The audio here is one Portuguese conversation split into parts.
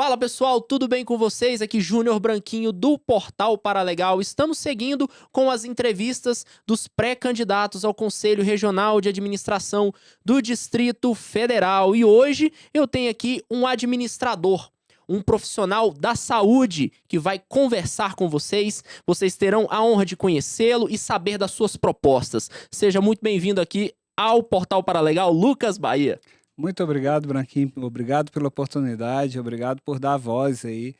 Fala pessoal, tudo bem com vocês? Aqui Júnior Branquinho do Portal Paralegal. Estamos seguindo com as entrevistas dos pré-candidatos ao Conselho Regional de Administração do Distrito Federal. E hoje eu tenho aqui um administrador, um profissional da saúde que vai conversar com vocês. Vocês terão a honra de conhecê-lo e saber das suas propostas. Seja muito bem-vindo aqui ao Portal Paralegal, Lucas Bahia. Muito obrigado, Branquinho. Obrigado pela oportunidade, obrigado por dar voz aí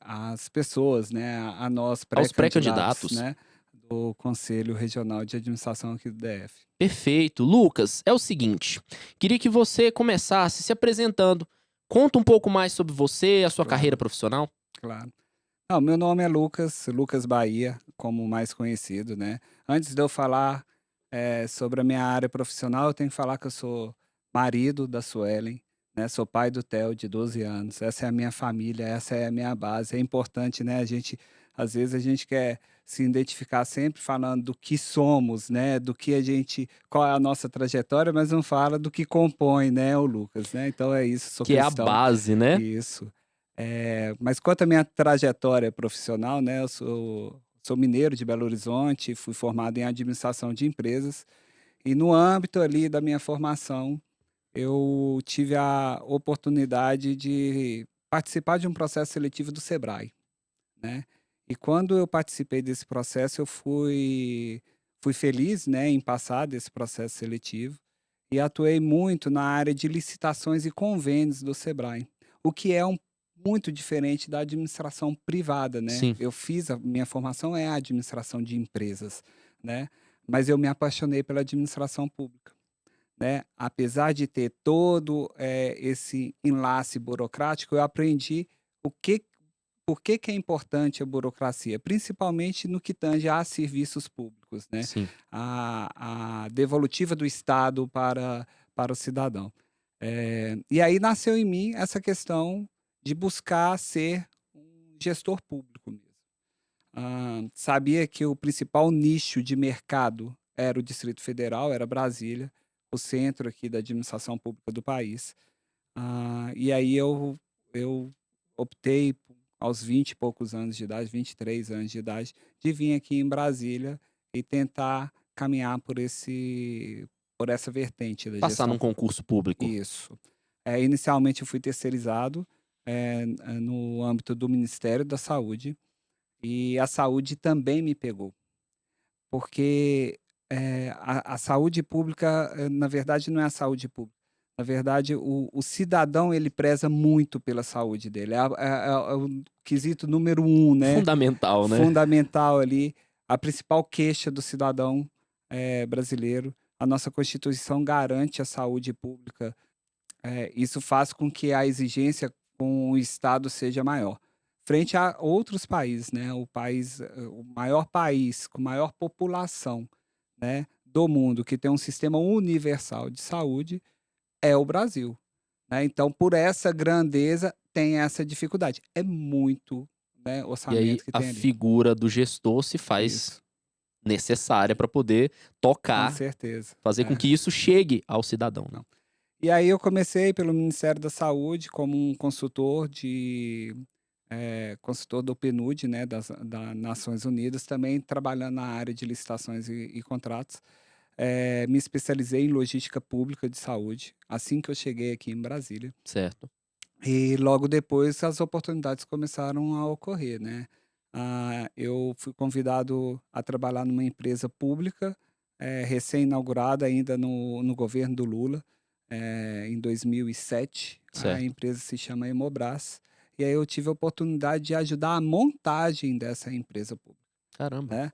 às pessoas, né? A nós Aos pré-candidatos, pré-candidatos. né? Do Conselho Regional de Administração aqui do DF. Perfeito. Lucas, é o seguinte, queria que você começasse se apresentando. Conta um pouco mais sobre você, a sua Claro. carreira profissional. Claro. Não, meu nome é Lucas Bahia, como mais conhecido, né? Antes de eu falar sobre a minha área profissional, eu tenho que falar que eu sou marido da Suelen, né? Sou pai do Theo, de 12 anos. Essa é a minha família, essa é a minha base. É importante, né? Às vezes a gente quer se identificar sempre falando do que somos, né? Qual é a nossa trajetória, mas não fala do que compõe, né, o Lucas, né? Então é isso, sou Que é a cristão. base, né? Isso. Mas quanto à minha trajetória profissional, né, eu sou mineiro de Belo Horizonte, fui formado em administração de empresas, e no âmbito ali da minha formação, eu tive a oportunidade de participar de um processo seletivo do Sebrae, né? E quando eu participei desse processo, eu fui feliz, né, em passar desse processo seletivo e atuei muito na área de licitações e convênios do Sebrae, o que é muito diferente da administração privada, né? Sim. A minha formação é a administração de empresas, né? Mas eu me apaixonei pela administração pública, né? Apesar de ter todo esse enlace burocrático, eu aprendi o que por que é importante a burocracia, principalmente no que tange a serviços públicos, né? Sim. A devolutiva do Estado para o cidadão. E aí nasceu em mim essa questão de buscar ser um gestor público mesmo. Sabia que o principal nicho de mercado era o Distrito Federal, era Brasília, o centro aqui da administração pública do país. E aí eu optei, aos 20 e poucos anos de idade, 23 anos de idade, de vir aqui em Brasília e tentar caminhar por essa vertente da Passar gestão num pública. concurso público. Isso. Inicialmente eu fui terceirizado no âmbito do Ministério da Saúde, e a saúde também me pegou, porque a saúde pública, na verdade, não é a saúde pública. Na verdade, o cidadão, ele preza muito pela saúde dele. É o quesito número 1, né? Fundamental, né? Fundamental ali, a principal queixa do cidadão brasileiro. A nossa Constituição garante a saúde pública. Isso faz com que a exigência com o Estado seja maior. Frente a outros países, né? O maior país com maior população, né, do mundo, que tem um sistema universal de saúde, é o Brasil, né? Então, por essa grandeza, tem essa dificuldade. É muito, né, E aí orçamento que a tem ali. figura do gestor se faz Isso, necessária para poder com tocar, certeza. fazer com que isso chegue ao cidadão, né? E aí eu comecei pelo Ministério da Saúde como um consultor do PNUD, né, das Nações Unidas, também trabalhando na área de licitações e contratos. Me especializei em logística pública de saúde, assim que eu cheguei aqui em Brasília. Certo. E logo depois as oportunidades começaram a ocorrer, né? Eu fui convidado a trabalhar numa empresa pública, recém-inaugurada ainda no governo do Lula, em 2007. A Certo. empresa se chama Hemobras. E aí eu tive a oportunidade de ajudar a montagem dessa empresa pública, Caramba. né?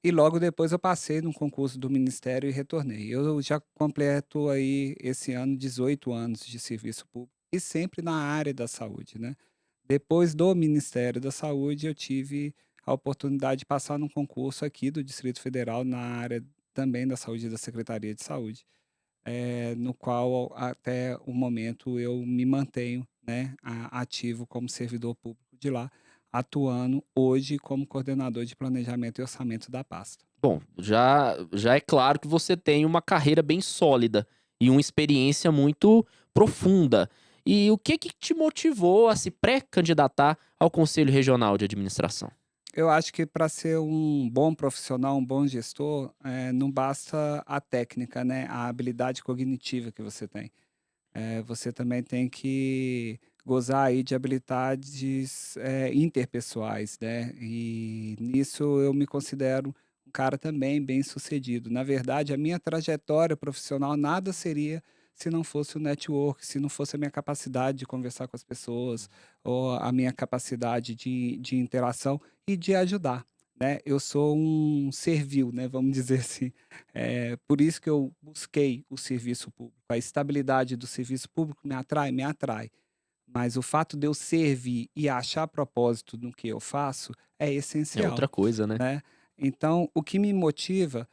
E logo depois eu passei num concurso do Ministério e retornei. Eu já completo aí esse ano 18 anos de serviço público e sempre na área da saúde, né? Depois do Ministério da Saúde, eu tive a oportunidade de passar num concurso aqui do Distrito Federal na área também da saúde da Secretaria de Saúde, no qual até o momento eu me mantenho, né, ativo como servidor público de lá, atuando hoje como coordenador de planejamento e orçamento da pasta. Bom, já é claro que você tem uma carreira bem sólida e uma experiência muito profunda. E o que que te motivou a se pré-candidatar ao Conselho Regional de Administração? Eu acho que para ser um bom profissional, um bom gestor, não basta a técnica, né, a habilidade cognitiva que você tem. Você também tem que gozar aí de habilidades, interpessoais, né, e nisso eu me considero um cara também bem-sucedido. Na verdade, a minha trajetória profissional nada seria se não fosse o network, se não fosse a minha capacidade de conversar com as pessoas, ou a minha capacidade de interação e de ajudar, né. Eu sou um servil, né, vamos dizer assim. Por isso que eu busquei o serviço público. A estabilidade do serviço público me atrai? Me atrai. Mas o fato de eu servir e achar propósito no que eu faço é É essencial, outra coisa, né? né. Então, o que me motiva,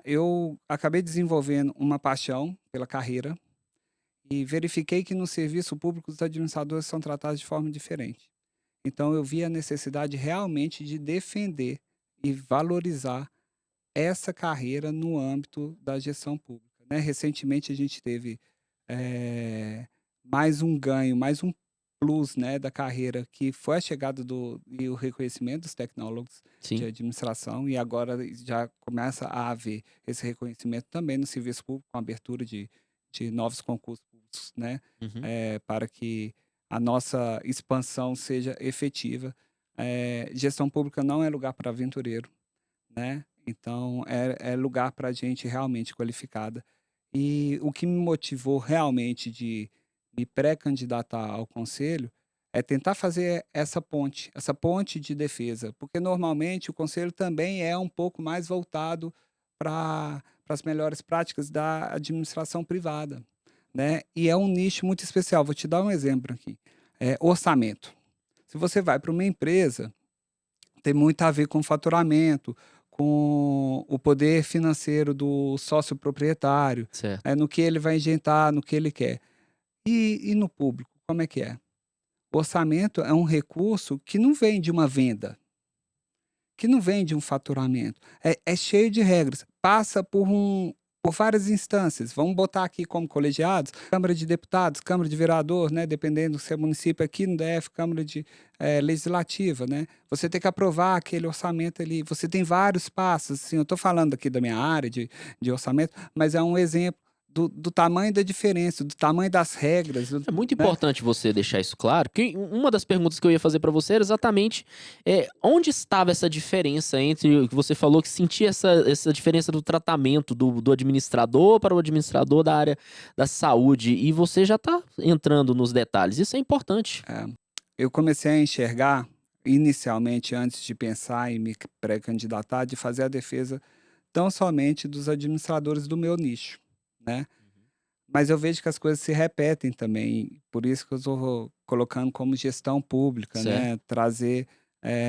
eu acabei desenvolvendo uma paixão pela carreira e verifiquei que no serviço público os administradores são tratados de forma diferente. Então eu vi a necessidade realmente de defender e valorizar essa carreira no âmbito da gestão pública, né. Recentemente a gente teve, eh, mais um ganho, mais um plus, né, da carreira, que foi a chegada e o reconhecimento dos tecnólogos de Sim. administração, e agora já começa a haver esse reconhecimento também no serviço público, com a abertura de novos concursos públicos, né, Uhum. para que a nossa expansão seja efetiva. Gestão pública não é lugar para aventureiro, né, então é lugar para gente realmente qualificada. E o que me motivou realmente de me pré-candidatar ao conselho, é tentar fazer essa ponte de defesa, porque normalmente o conselho também é um pouco mais voltado para as melhores práticas da administração privada, né, e é um nicho muito especial. Vou te dar um exemplo aqui, orçamento. Se você vai para uma empresa, tem muito a ver com faturamento, com o poder financeiro do sócio proprietário, Certo. no que ele vai injetar, no que ele quer. E no público, como é que é? O orçamento é um recurso que não vem de uma venda, que não vem de um faturamento. É cheio de regras, passa por várias instâncias. Vamos botar aqui como colegiados, Câmara de Deputados, Câmara de Vereador, né, dependendo se é município aqui no DF, Câmara Legislativa, né. Você tem que aprovar aquele orçamento ali, você tem vários passos, assim, eu estou falando aqui da minha área de orçamento, mas é um exemplo do tamanho da diferença, do tamanho das regras, É muito né. importante você deixar isso claro, porque uma das perguntas que eu ia fazer para você era exatamente, onde estava essa diferença entre o que você falou que sentia essa diferença do tratamento do administrador para o administrador da área da saúde, e você já está entrando nos detalhes, isso é importante. É, eu comecei a enxergar, inicialmente, antes de pensar em me pré-candidatar, de fazer a defesa tão somente dos administradores do meu nicho, né. Mas eu vejo que as coisas se repetem também, por isso que eu estou colocando como gestão pública, Certo. né, trazer,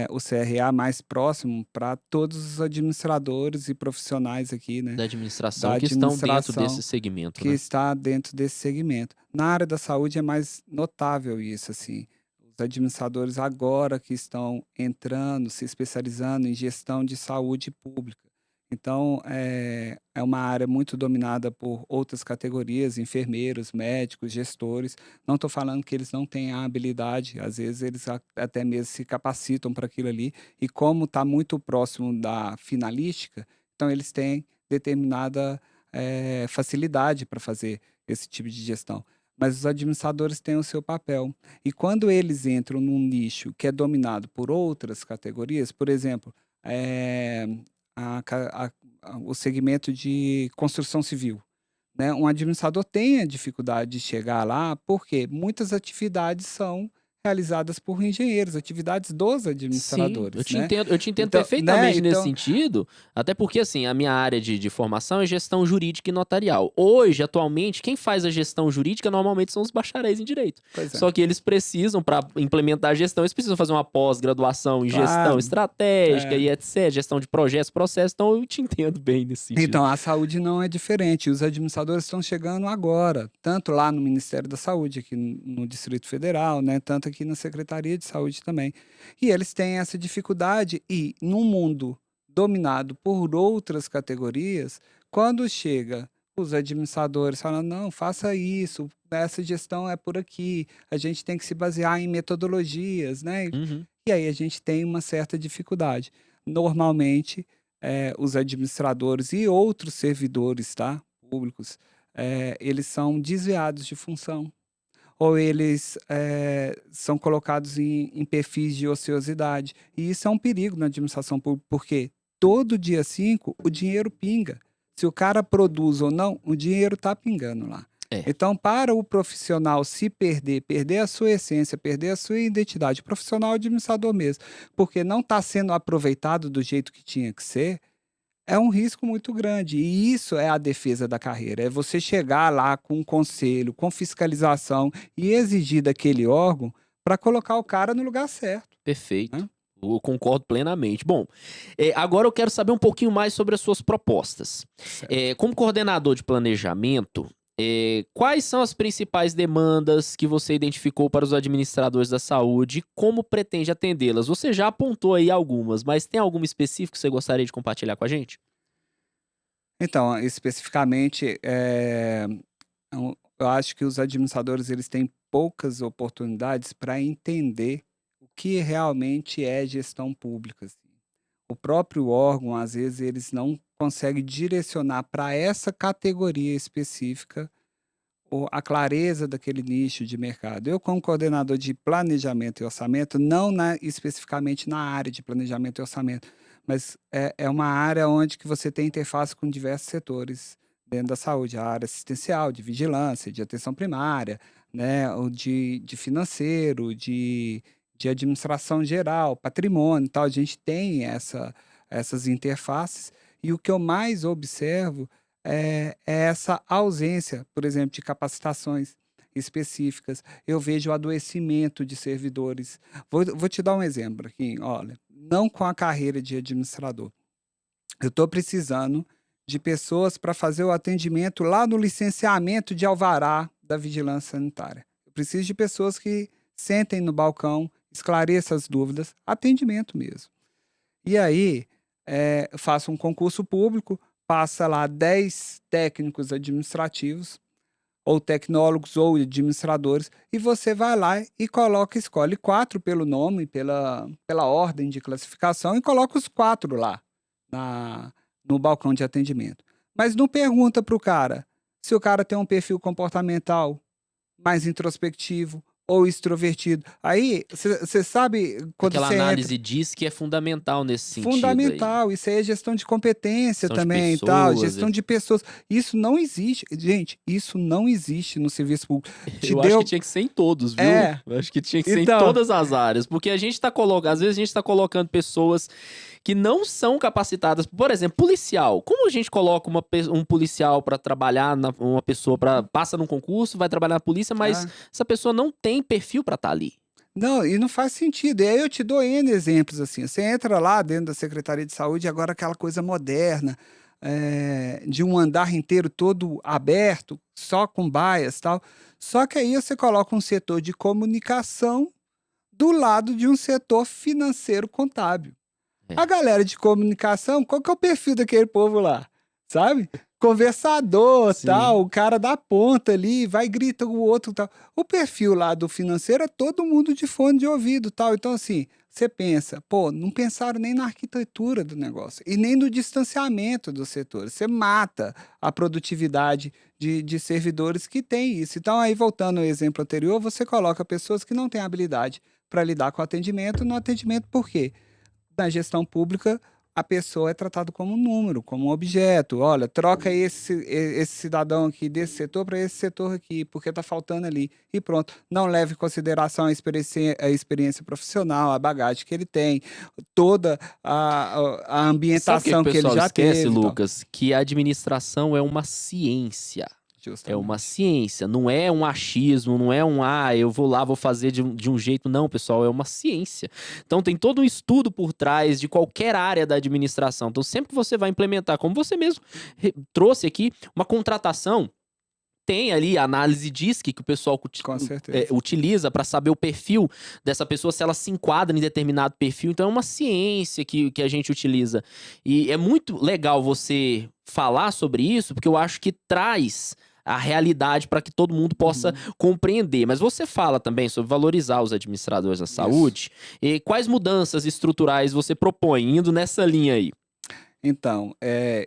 o CRA mais próximo para todos os administradores e profissionais aqui, né, Da da administração que estão dentro administração desse segmento, que né. está dentro desse segmento. Na área da saúde é mais notável isso, assim. Os administradores agora que estão entrando, se especializando em gestão de saúde pública. Então, é uma área muito dominada por outras categorias, enfermeiros, médicos, gestores. Não estou falando que eles não têm a habilidade, às vezes eles até mesmo se capacitam para aquilo ali, e como está muito próximo da finalística, então eles têm determinada facilidade para fazer esse tipo de gestão. Mas os administradores têm o seu papel. E quando eles entram num nicho que é dominado por outras categorias, por exemplo, eh, o segmento de construção civil, né? Um administrador tem a dificuldade de chegar lá, porque muitas atividades são realizadas por engenheiros, atividades dos Sim, administradores, né? eu te entendo Então, né? perfeitamente nesse Então, sentido, até porque, assim, a minha área de formação é gestão jurídica e notarial. Hoje, atualmente, quem faz a gestão jurídica normalmente são os bacharéis em direito. pois é, Só que eles precisam, para implementar a gestão, eles precisam fazer uma pós-graduação em gestão claro. estratégica É. e etc, gestão de projetos, processos, então eu te entendo bem nesse sentido. Então, a saúde não é diferente. Os administradores estão chegando agora, tanto lá no Ministério da Saúde, aqui no Distrito Federal, né, tanto aqui na Secretaria de Saúde também. E eles têm essa dificuldade e, num mundo dominado por outras categorias, quando chega os administradores falando, não, faça isso, essa gestão é por aqui, a gente tem que se basear em metodologias, né? Uhum. E aí a gente tem uma certa dificuldade. Normalmente, os administradores e outros servidores, tá? Públicos, eles são desviados de função. Ou eles são colocados em perfis de ociosidade. E isso é um perigo na administração pública, porque todo dia 5 o dinheiro pinga. Se o cara produz ou não, o dinheiro está pingando lá. É. Então, para o profissional se perder a sua essência, perder a sua identidade, o profissional administrador mesmo, porque não está sendo aproveitado do jeito que tinha que ser, é um risco muito grande. E isso é a defesa da carreira. É você chegar lá com um conselho, com fiscalização e exigir daquele órgão para colocar o cara no lugar certo, Perfeito. né? Eu concordo plenamente. Bom, agora eu quero saber um pouquinho mais sobre as suas propostas. Certo. Como coordenador de planejamento, quais são as principais demandas que você identificou para os administradores da saúde e como pretende atendê-las? Você já apontou aí algumas, mas tem alguma específica que você gostaria de compartilhar com a gente? Então, especificamente, eu acho que os administradores eles têm poucas oportunidades para entender o que realmente é gestão pública, assim. O próprio órgão, às vezes, eles não conseguem direcionar para essa categoria específica a clareza daquele nicho de mercado. Eu, como coordenador de planejamento e orçamento, não especificamente na área de planejamento e orçamento, mas é uma área onde que você tem interface com diversos setores dentro da saúde, a área assistencial, de vigilância, de atenção primária, né, o de financeiro, de administração geral, patrimônio e tal. A gente tem essas interfaces e o que eu mais observo é essa ausência, por exemplo, de capacitações específicas. Eu vejo o adoecimento de servidores. Vou te dar um exemplo aqui, olha, não com a carreira de administrador. Eu estou precisando de pessoas para fazer o atendimento lá no licenciamento de alvará da vigilância sanitária. Eu preciso de pessoas que sentem no balcão, esclareçam as dúvidas, atendimento mesmo. E aí, eu faço um concurso público, passa lá 10 técnicos administrativos, ou tecnólogos, ou administradores, e você vai lá e escolhe 4 pelo nome, pela ordem de classificação, e coloca os 4 lá na no balcão de atendimento. Mas não pergunta para o cara se o cara tem um perfil comportamental mais introspectivo ou extrovertido. Aí, você sabe quando Aquela você entra. análise diz que é fundamental nesse sentido aí. Fundamental, isso aí é gestão de competência Gestão de também e tal, pessoas. gestão de pessoas. Isso não existe, gente, isso não existe no serviço público. Te Eu acho que deu tinha que ser em todos, viu? é, Eu acho que tinha que ser em então, todas as áreas, porque a gente tá colocando, às vezes a gente tá colocando pessoas que não são capacitadas. Por exemplo, policial. Como a gente coloca um policial pra trabalhar, uma pessoa passa num concurso, vai trabalhar na polícia, mas ah, essa pessoa não tem perfil pra estar ali. não, e não faz sentido. E aí eu te dou N exemplos assim. Você entra lá dentro da Secretaria de Saúde, agora aquela coisa moderna, de um andar inteiro todo aberto, só com baias e tal. Só que aí você coloca um setor de comunicação do lado de um setor financeiro contábil. A É. galera de comunicação, qual que é o perfil daquele povo lá? Sabe? Conversador, Sim. tal, o cara da ponta ali, vai e grita o outro, tal. O perfil lá do financeiro é todo mundo de fone de ouvido, tal. Então, assim, você pensa, pô, não pensaram nem na arquitetura do negócio e nem no distanciamento dos setores. Você mata a produtividade de servidores que têm isso. Então, aí, voltando ao exemplo anterior, você coloca pessoas que não têm habilidade para lidar com o atendimento. No atendimento, por quê? Na gestão pública, a pessoa é tratada como um número, como um objeto. Olha, troca esse cidadão aqui desse setor para esse setor aqui, porque está faltando ali. E pronto. Não leve em consideração a experiência profissional, a bagagem que ele tem, toda a Sabe o que que o ambientação que ele pessoal já esquece, teve e tal. Lucas? Que a administração é uma ciência. É uma Justamente. ciência, não é um achismo, não é eu vou lá, vou fazer de um jeito. Não, pessoal, é uma ciência. Então tem todo um estudo por trás de qualquer área da administração. Então sempre que você vai implementar, como você mesmo trouxe aqui, uma contratação, tem ali a análise DISC que o pessoal Com certeza. utiliza para saber o perfil dessa pessoa, se ela se enquadra em determinado perfil. Então é uma ciência que a gente utiliza. E é muito legal você falar sobre isso, porque eu acho que traz a realidade para que todo mundo possa compreender. Mas você fala também sobre valorizar os administradores da saúde. E quais mudanças estruturais você propõe indo nessa linha aí? Então,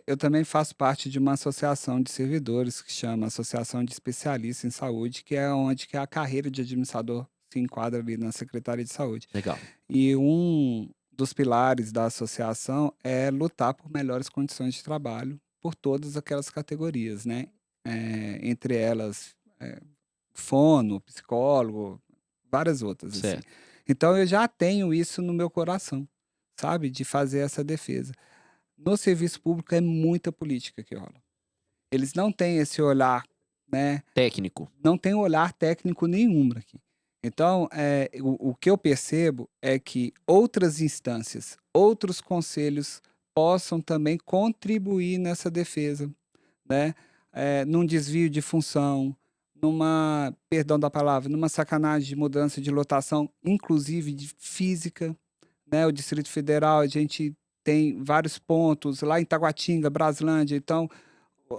eu também faço parte de uma associação de servidores que chama Associação de Especialistas em Saúde, que é onde que a carreira de administrador se enquadra ali na Secretaria de Saúde. Legal. E um dos pilares da associação é lutar por melhores condições de trabalho por todas aquelas categorias, né? Entre elas, fono, psicólogo, várias outras, assim. Certo. Então eu já tenho isso no meu coração, sabe? De fazer essa defesa. No serviço público é muita política que rola. Eles não têm esse olhar, né? Técnico. Não tem olhar técnico nenhum aqui. Então, o que eu percebo é que outras instâncias, outros conselhos possam também contribuir nessa defesa, né? Num desvio de função, numa, perdão da palavra, numa sacanagem de mudança de lotação, inclusive de física, né? O Distrito Federal, a gente tem vários pontos, lá em Taguatinga, Braslândia, então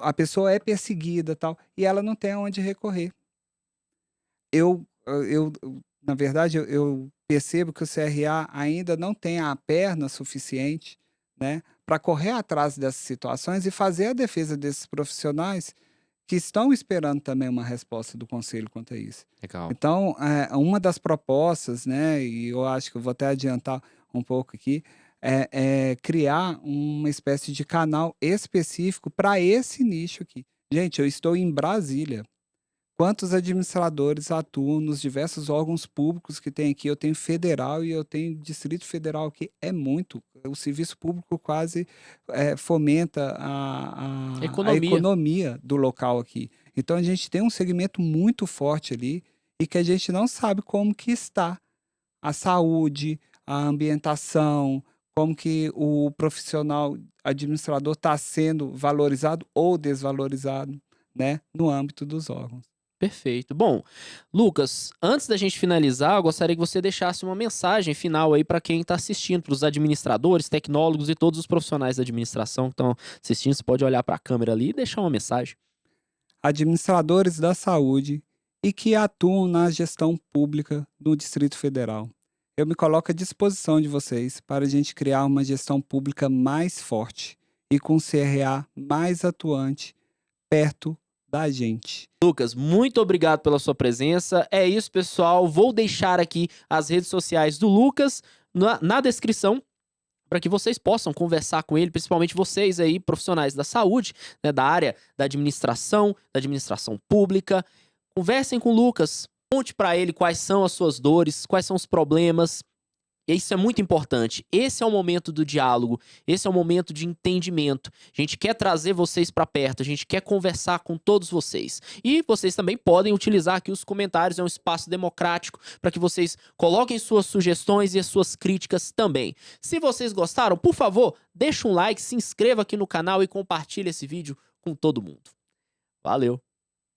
a pessoa é perseguida, tal, e ela não tem aonde recorrer. Na verdade, eu percebo que o CRA ainda não tem a perna suficiente, né, para correr atrás dessas situações e fazer a defesa desses profissionais que estão esperando também uma resposta do conselho quanto a isso. Legal. Então, uma das propostas, né, e eu acho que eu vou até adiantar um pouco aqui, é criar uma espécie de canal específico para esse nicho aqui. Gente, eu estou em Brasília. Quantos administradores atuam nos diversos órgãos públicos que tem aqui? Eu tenho federal e eu tenho Distrito Federal, que é muito. O serviço público quase fomenta a Economia. economia do local aqui. Então a gente tem um segmento muito forte ali e que a gente não sabe como que está a saúde, a ambientação, como que o profissional administrador está sendo valorizado ou desvalorizado, né, no âmbito dos órgãos. Perfeito. Bom, Lucas, antes da gente finalizar, eu gostaria que você deixasse uma mensagem final aí para quem está assistindo, para os administradores, tecnólogos e todos os profissionais da administração que estão assistindo. Você pode olhar para a câmera ali e deixar uma mensagem. Administradores da saúde e que atuam na gestão pública do Distrito Federal. Eu me coloco à disposição de vocês para a gente criar uma gestão pública mais forte e com CRA mais atuante perto da gente. Lucas, muito obrigado pela sua presença. É isso, pessoal. Vou deixar aqui as redes sociais do Lucas na descrição para que vocês possam conversar com ele, principalmente vocês aí, profissionais da saúde, né, da área da administração pública. Conversem com o Lucas, conte para ele quais são as suas dores, quais são os problemas. E isso é muito importante. Esse é o momento do diálogo, esse é o momento de entendimento. A gente quer trazer vocês para perto, a gente quer conversar com todos vocês. E vocês também podem utilizar aqui os comentários, é um espaço democrático para que vocês coloquem suas sugestões e as suas críticas também. Se vocês gostaram, por favor, deixa um like, se inscreva aqui no canal e compartilhe esse vídeo com todo mundo. Valeu!